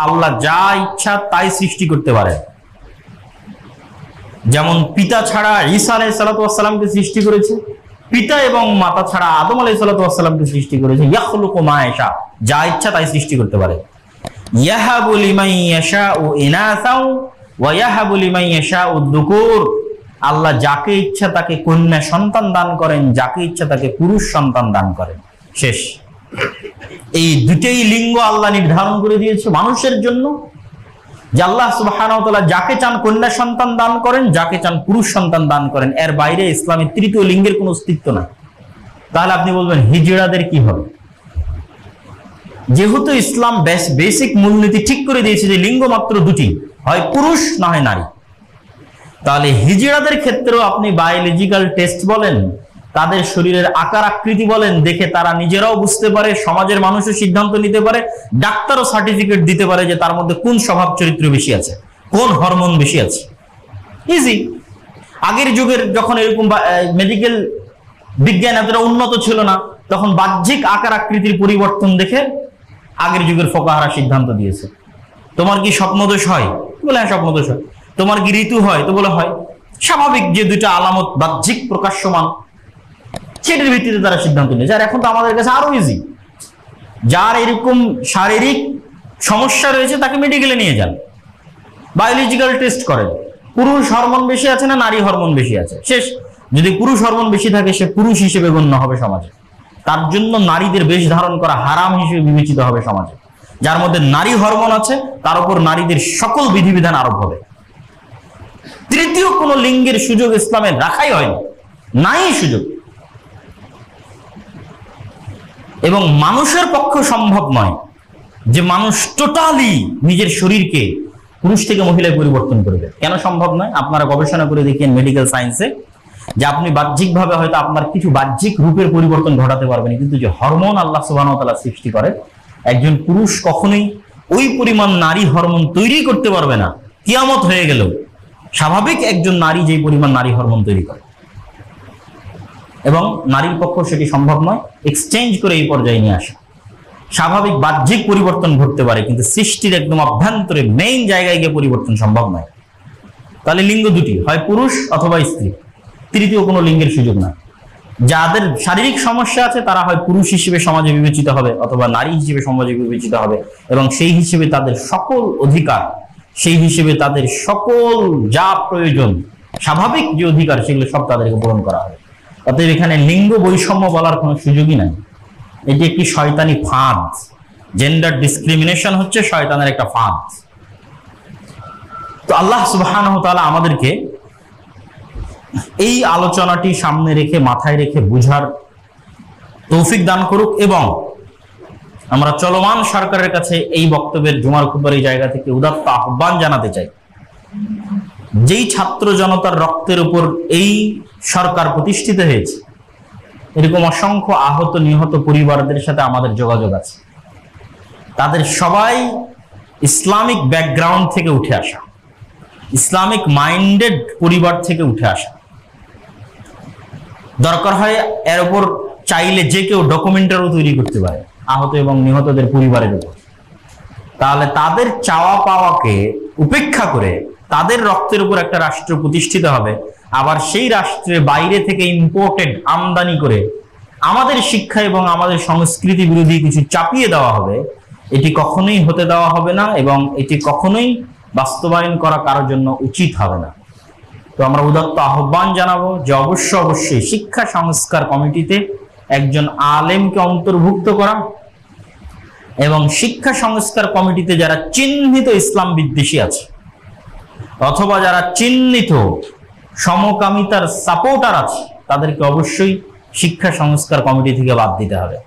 আল্লাহ যা ইচ্ছা তাই সৃষ্টি করতে পারে। যেমন পিতা ছাড়া ঈসা আলাইহিস সালাতু ওয়াস সালামকে সৃষ্টি করেছে, পিতা এবং মাতা ছাড়া আদম আলাইহিস সালাতু ওয়াস সালামকে সৃষ্টি করেছে। ইয়াখলুকু মা ইয়াশা, যা ইচ্ছা তাই সৃষ্টি করতে পারে। ইয়াহাবু লিমান ইয়াশাউ ইনাসাও ওয়া ইয়াহাবু লিমান ইয়াশাউ যুকুর, আল্লাহ যাকে ইচ্ছা তাকে কন্যা সন্তান দান করেন, যাকে ইচ্ছা তাকে পুরুষ সন্তান দান করেন। শেষ। এই দুটেই লিঙ্গ আল্লাহ নির্ধারণ করে দিয়েছে মানুষের জন্য, যে আল্লাহ সুবহানাহু ওয়া তাআলা যাকে চান কন্যা সন্তান দান করেন, যাকে চান পুরুষ সন্তান দান করেন। এর বাইরে ইসলামের তৃতীয় লিঙ্গের কোনো অস্তিত্ব নাই। তাহলে আপনি বলবেন হিজড়াদের কি হবে? যেহেতু ইসলাম বেসিক মূলনীতি ঠিক করে দিয়েছে যে লিঙ্গ মাত্র দুটি, হয় পুরুষ না হয় নারী, তাহলে হিজড়াদের ক্ষেত্রেও আপনি বায়োলজিক্যাল টেস্ট বলেন, তাদের শরীরের আকার আকৃতি বলেন, দেখে তারা নিজেরাও বুঝতে পারে, সমাজের মানুষও সিদ্ধান্ত নিতে পারে, ডাক্তারও সার্টিফিকেট দিতে পারে যে তার মধ্যে কোন স্বভাব চরিত্র বেশি আছে, কোন হরমোন বেশি আছে। ইজি। আগের যুগের যখন এরকম মেডিকেল বিজ্ঞান এতটা উন্নত ছিল না, তখন বাহ্যিক আকার আকৃতির পরিবর্তন দেখে আগের যুগের ফোকাহারা সিদ্ধান্ত দিয়েছে। তোমার কি স্বপ্নদোষ হয়? বলে হ্যাঁ স্বপ্নদোষ হয়। তোমার কি ঋতু হয়? তো বলে হয়। স্বাভাবিক যে দুইটা আলামত বাহ্যিক প্রকাশ্যমান, সেটার ভিত্তিতে তারা সিদ্ধান্ত নিয়েছে। আর এখন তো আমাদের কাছে আরো ইজি, যার এরকম শারীরিক সমস্যা রয়েছে তাকে মেডিকেলে নিয়ে যান, বায়োলজিক্যাল টেস্ট করেন, পুরুষ হরমোন বেশি আছে না নারী হরমোন বেশি আছে, শেষ। যদি পুরুষ হরমোন বেশি থাকে সে পুরুষ হিসেবে গণ্য হবে সমাজে, তার জন্য নারীদের বেশ ধারণ করা হারাম হিসেবে বিবেচিত হবে সমাজে। যার মধ্যে নারী হরমোন আছে তার উপর নারীদের সকল বিধিবিধান আরোপ হবে। তৃতীয় কোন লিঙ্গের সুযোগ ইসলামে রাখাই হয়নি, নাই সুযোগ। এবং মানুষের পক্ষে সম্ভব নয় যে মানুষ টোটালি নিজের শরীরকে পুরুষ থেকে মহিলায় পরিবর্তন করবে। কেন সম্ভব নয়? আপনারা গবেষণা করে দেখেন মেডিকেল সায়েন্সে, যে আপনি বাহ্যিকভাবে হয়তো আপনার কিছু বাহ্যিক রূপের পরিবর্তন ঘটাতে পারবেন, কিন্তু যে হরমোন আল্লাহ সুবহানাহু ওয়া তাআলা সৃষ্টি করে, একজন পুরুষ কখনোই ওই পরিমাণ নারী হরমোন তৈরি করতে পারবে না। কিয়ামত হয়ে গেল স্বাভাবিক একজন নারী যে পরিমাণ নারী হরমোন তৈরি করে, এবং নারীর পক্ষে সেটি সম্ভব নয় এক্সচেঞ্জ করে এই পর্যায়ে নিয়ে আসা। স্বাভাবিক বাহ্যিক পরিবর্তন ঘটতে পারে, কিন্তু সৃষ্টির একদম অভ্যন্তরে মেইন জায়গায় গিয়ে পরিবর্তন সম্ভব নয়। তাহলে লিঙ্গ দুটি, হয় পুরুষ অথবা স্ত্রী, তৃতীয় কোনো লিঙ্গের সুযোগ না। যাদের শারীরিক সমস্যা আছে তারা হয় পুরুষ হিসেবে সমাজে বিবেচিত হবে অথবা নারী হিসেবে সমাজে বিবেচিত হবে, এবং সেই হিসেবে তাদের সকল অধিকার, সেই হিসেবে তাদের সকল যা প্রয়োজন স্বাভাবিক যে অধিকার সেগুলো সব তাদেরকে পূরণ করা হবে। অতএব এখানে লিঙ্গ বৈষম্য বলার কোনো সুযোগই নাই। এটি একটি শয়তানি ফাঁদ। জেন্ডার ডিসক্রিমিনেশন হচ্ছে শয়তানের একটা ফাঁদ। তো আল্লাহ সুবহানাহু ওয়া তাআলা আমাদেরকে এই আলোচনাটি সামনে রেখে মাথায় রেখে বুঝার তৌফিক দান করুক, এবং আমরা চলমান সরকারের কাছে এই বক্তব্যের জুমার খুতবার এই জায়গা থেকে উদাত্ত আহ্বান জানাতে চাই, যেই ছাত্র জনতার রক্তের উপর এই সরকার প্রতিষ্ঠিত হয়েছে, এরকম অসংখ্য আহত নিহত পরিবারদের সাথে আমাদের যোগাযোগ আছে। তাদের সবাই ইসলামিক ব্যাকগ্রাউন্ড থেকে উঠে আসা, ইসলামিক মাইন্ডেড পরিবার থেকে উঠে আসা। দরকার হয় এর উপর চাইলে যে কেউ ডকুমেন্টারিও তৈরি করতে পারে আহত এবং নিহতদের পরিবারের উপর। তাহলে তাদের চাওয়া পাওয়াকে উপেক্ষা করে তাদের রক্তের উপর একটা রাষ্ট্র প্রতিষ্ঠিত হবে, আবার সেই রাষ্ট্রের বাইরে থেকে ইম্পোর্টেড আমদানি করে আমাদের শিক্ষা এবং আমাদের সংস্কৃতি বিরোধী কিছু চাপিয়ে দেওয়া হবে। এটি কখনোই হতে দেওয়া হবে না, এবং এটি কখনোই বাস্তবায়ন করা কারোর জন্য উচিত হবে না। তো আমরা উদাত্ত আহ্বান জানাবো যে অবশ্যই শিক্ষা সংস্কার কমিটিতে একজন আলেমকে অন্তর্ভুক্ত করা, এবং শিক্ষা সংস্কার কমিটিতে যারা চিহ্নিত ইসলাম বিদ্বেষী আছে অথবা যারা চিহ্নিত সমকামিতার সাপোর্টার আছে তাদেরকে অবশ্যই শিক্ষা সংস্কার কমিটি থেকে বাদ দিতে হবে।